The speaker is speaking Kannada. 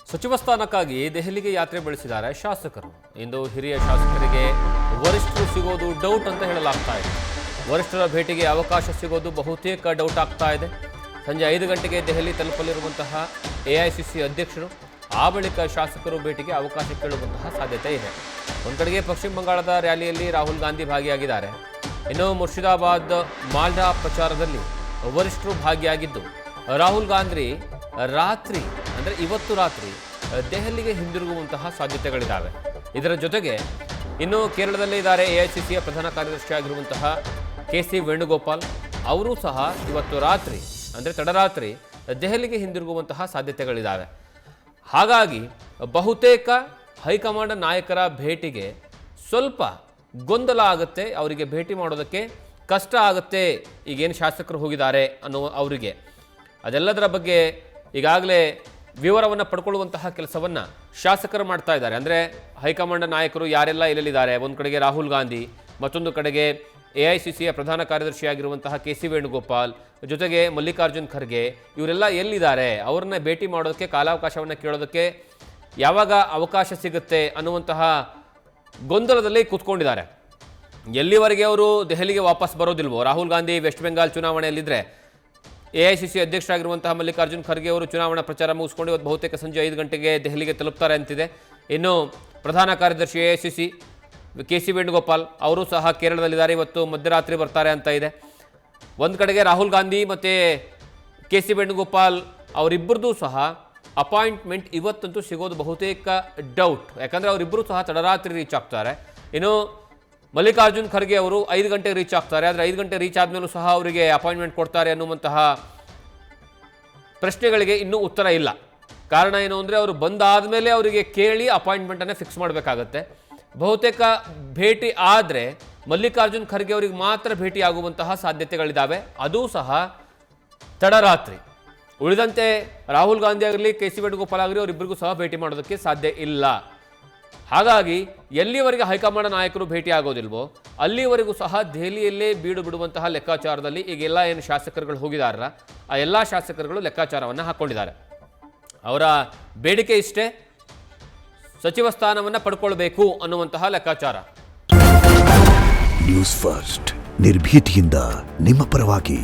ಸಚಿವ ಸ್ಥಾನಕ್ಕಾಗಿ ದೆಹಲಿಗೆ ಯಾತ್ರೆ ಬೆಳೆಸಿದ್ದಾರೆ ಶಾಸಕರು. ಇಂದು ಹಿರಿಯ ಶಾಸಕರಿಗೆ ವರಿಷ್ಠರು ಸಿಗೋದು ಡೌಟ್ ಅಂತ ಹೇಳಲಾಗ್ತಾ ಇದೆ. ವರಿಷ್ಠರ ಭೇಟಿಗೆ ಅವಕಾಶ ಸಿಗೋದು ಬಹುತೇಕ ಡೌಟ್ ಆಗ್ತಾ ಇದೆ. ಸಂಜೆ 5 ಗಂಟೆಗೆ ದೆಹಲಿ ತಲುಪಲಿರುವಂತಹ ಎಐಸಿಸಿ ಅಧ್ಯಕ್ಷರು ಆ ಬಳಿಕ ಶಾಸಕರು ಭೇಟಿಗೆ ಅವಕಾಶ ಕೇಳುವಂತಹ ಸಾಧ್ಯತೆ ಇದೆ. ಒಂದು ಕಡೆಗೆ ಪಶ್ಚಿಮ ಬಂಗಾಳದ ರ್ಯಾಲಿಯಲ್ಲಿ ರಾಹುಲ್ ಗಾಂಧಿ ಭಾಗಿಯಾಗಿದ್ದಾರೆ. ಇನ್ನು ಮುರ್ಷಿದಾಬಾದ್ ಮಾಲ್ಡಾ ಪ್ರಚಾರದಲ್ಲಿ ವರಿಷ್ಠರು ಭಾಗಿಯಾಗಿದ್ದು ರಾಹುಲ್ ಗಾಂಧಿ ರಾತ್ರಿ ಅಂದರೆ ಇವತ್ತು ರಾತ್ರಿ ದೆಹಲಿಗೆ ಹಿಂದಿರುಗುವಂತಹ ಸಾಧ್ಯತೆಗಳಿದ್ದಾವೆ. ಇದರ ಜೊತೆಗೆ ಇನ್ನು ಕೇರಳದಲ್ಲೇ ಇದ್ದಾರೆ ಎಐಸಿಸಿಯ ಪ್ರಧಾನ ಕಾರ್ಯದರ್ಶಿ ಆಗಿರುವಂತಹ ಕೆ.ಸಿ. ವೇಣುಗೋಪಾಲ್. ಅವರು ಸಹ ಇವತ್ತು ರಾತ್ರಿ ಅಂದರೆ ತಡರಾತ್ರಿ ದೆಹಲಿಗೆ ಹಿಂದಿರುಗುವಂತಹ ಸಾಧ್ಯತೆಗಳಿದ್ದಾವೆ. ಹಾಗಾಗಿ ಬಹುತೇಕ ಹೈಕಮಾಂಡ್ ನಾಯಕರ ಭೇಟಿಗೆ ಸ್ವಲ್ಪ ಗೊಂದಲ ಆಗುತ್ತೆ, ಅವರಿಗೆ ಭೇಟಿ ಮಾಡೋದಕ್ಕೆ ಕಷ್ಟ ಆಗುತ್ತೆ. ಈಗೇನು ಶಾಸಕರು ಹೋಗಿದ್ದಾರೆ ಅನ್ನೋ ಅವರಿಗೆ ಅದೆಲ್ಲದರ ಬಗ್ಗೆ ಈಗಾಗಲೇ ವಿವರವನ್ನು ಪಡ್ಕೊಳ್ಳುವಂತಹ ಕೆಲಸವನ್ನು ಶಾಸಕರು ಮಾಡ್ತಾ ಇದ್ದಾರೆ. ಅಂದರೆ ಹೈಕಮಾಂಡ್ ನಾಯಕರು ಯಾರೆಲ್ಲ ಎಲ್ಲೆಲ್ಲಿದ್ದಾರೆ, ಒಂದು ಕಡೆಗೆ ರಾಹುಲ್ ಗಾಂಧಿ, ಮತ್ತೊಂದು ಕಡೆಗೆ ಎಐಸಿಸಿಯ ಪ್ರಧಾನ ಕಾರ್ಯದರ್ಶಿಯಾಗಿರುವಂತಹ ಕೆ.ಸಿ. ವೇಣುಗೋಪಾಲ್, ಜೊತೆಗೆ ಮಲ್ಲಿಕಾರ್ಜುನ್ ಖರ್ಗೆ, ಇವರೆಲ್ಲ ಎಲ್ಲಿದ್ದಾರೆ, ಅವ್ರನ್ನ ಭೇಟಿ ಮಾಡೋದಕ್ಕೆ ಕಾಲಾವಕಾಶವನ್ನು ಕೇಳೋದಕ್ಕೆ ಯಾವಾಗ ಅವಕಾಶ ಸಿಗುತ್ತೆ ಅನ್ನುವಂತಹ ಗೊಂದಲದಲ್ಲಿ ಕೂತ್ಕೊಂಡಿದ್ದಾರೆ. ಎಲ್ಲಿವರೆಗೆ ಅವರು ದೆಹಲಿಗೆ ವಾಪಸ್ ಬರೋದಿಲ್ವೋ, ರಾಹುಲ್ ಗಾಂಧಿ ವೆಸ್ಟ್ ಬೆಂಗಾಲ್ ಚುನಾವಣೆಯಲ್ಲಿದ್ದರೆ ಎಐಸಿಸಿ ಅಧ್ಯಕ್ಷರಾಗಿರುವಂತಹ ಮಲ್ಲಿಕಾರ್ಜುನ್ ಖರ್ಗೆ ಅವರು ಚುನಾವಣಾ ಪ್ರಚಾರ ಮುಗಿಸ್ಕೊಂಡು ಇವತ್ತು ಬಹುತೇಕ ಸಂಜೆ 5 ಗಂಟೆಗೆ ದೆಹಲಿಗೆ ತಲುಪ್ತಾರೆ ಅಂತಿದೆ. ಇನ್ನು ಪ್ರಧಾನ ಕಾರ್ಯದರ್ಶಿ ಎಐಸಿಸಿ ಕೆ.ಸಿ. ವೇಣುಗೋಪಾಲ್ ಅವರು ಸಹ ಕೇರಳದಲ್ಲಿದ್ದಾರೆ, ಇವತ್ತು ಮಧ್ಯರಾತ್ರಿ ಬರ್ತಾರೆ ಅಂತ ಇದೆ. ಒಂದು ಕಡೆಗೆ ರಾಹುಲ್ ಗಾಂಧಿ ಮತ್ತು ಕೆ.ಸಿ. ವೇಣುಗೋಪಾಲ್ ಅವರಿಬ್ಬರದು ಸಹ ಅಪಾಯಿಂಟ್ಮೆಂಟ್ ಇವತ್ತಂತೂ ಸಿಗೋದು ಬಹುತೇಕ ಡೌಟ್. ಯಾಕಂದರೆ ಅವರಿಬ್ಬರು ಸಹ ತಡರಾತ್ರಿ ರೀಚ್ ಆಗ್ತಾರೆ. ಇನ್ನು ಮಲ್ಲಿಕಾರ್ಜುನ್ ಖರ್ಗೆ ಅವರು 5 ಗಂಟೆಗೆ ರೀಚ್ ಆಗ್ತಾರೆ. ಆದರೆ 5 ಗಂಟೆ ರೀಚ್ ಆದಮೇಲೂ ಸಹ ಅವರಿಗೆ ಅಪಾಯಿಂಟ್ಮೆಂಟ್ ಕೊಡ್ತಾರೆ ಅನ್ನುವಂತಹ ಪ್ರಶ್ನೆಗಳಿಗೆ ಇನ್ನೂ ಉತ್ತರ ಇಲ್ಲ. ಕಾರಣ ಏನು ಅಂದರೆ ಅವರು ಬಂದಾದ ಮೇಲೆ ಅವರಿಗೆ ಕೇಳಿ ಅಪಾಯಿಂಟ್ಮೆಂಟನ್ನು ಫಿಕ್ಸ್ ಮಾಡಬೇಕಾಗತ್ತೆ. ಬಹುತೇಕ ಭೇಟಿ ಆದರೆ ಮಲ್ಲಿಕಾರ್ಜುನ್ ಖರ್ಗೆ ಅವರಿಗೆ ಮಾತ್ರ ಭೇಟಿ ಆಗುವಂತಹ ಸಾಧ್ಯತೆಗಳಿದ್ದಾವೆ, ಅದೂ ಸಹ ತಡರಾತ್ರಿ. ಉಳಿದಂತೆ ರಾಹುಲ್ ಗಾಂಧಿ ಆಗಲಿ ಕೆ.ಸಿ. ವೇಣುಗೋಪಾಲ್ ಆಗಲಿ ಅವರಿಬ್ಬರಿಗೂ ಸಹ ಭೇಟಿ ಮಾಡೋದಕ್ಕೆ ಸಾಧ್ಯ ಇಲ್ಲ. ಹಾಗಾಗಿ ಎಲ್ಲಿವರೆಗೆ ಹೈಕಮಾಂಡ್ ನಾಯಕರು ಭೇಟಿ ಆಗೋದಿಲ್ವೋ ಅಲ್ಲಿವರೆಗೂ ಸಹ ದೆಹಲಿಯಲ್ಲೇ ಬೀಡು ಬಿಡುವಂತಹ ಲೆಕ್ಕಾಚಾರದಲ್ಲಿ ಈಗೆಲ್ಲ ಏನು ಶಾಸಕರುಗಳು ಹೋಗಿದಾರಲ್ಲ ಆ ಎಲ್ಲ ಶಾಸಕರುಗಳು ಲೆಕ್ಕಾಚಾರವನ್ನು ಹಾಕ್ಕೊಂಡಿದ್ದಾರೆ. ಅವರ ಬೇಡಿಕೆ ಇಷ್ಟೇ, ಸಚಿವ ಸ್ಥಾನವನ್ನು ಪಡ್ಕೊಳ್ಬೇಕು ಅನ್ನುವಂತಹ ಲೆಕ್ಕಾಚಾರ. ನ್ಯೂಸ್ ಫಸ್ಟ್ ನಿರ್ಭೀತಿಯಿಂದ ನಿಮ್ಮ ಪರವಾಗಿ.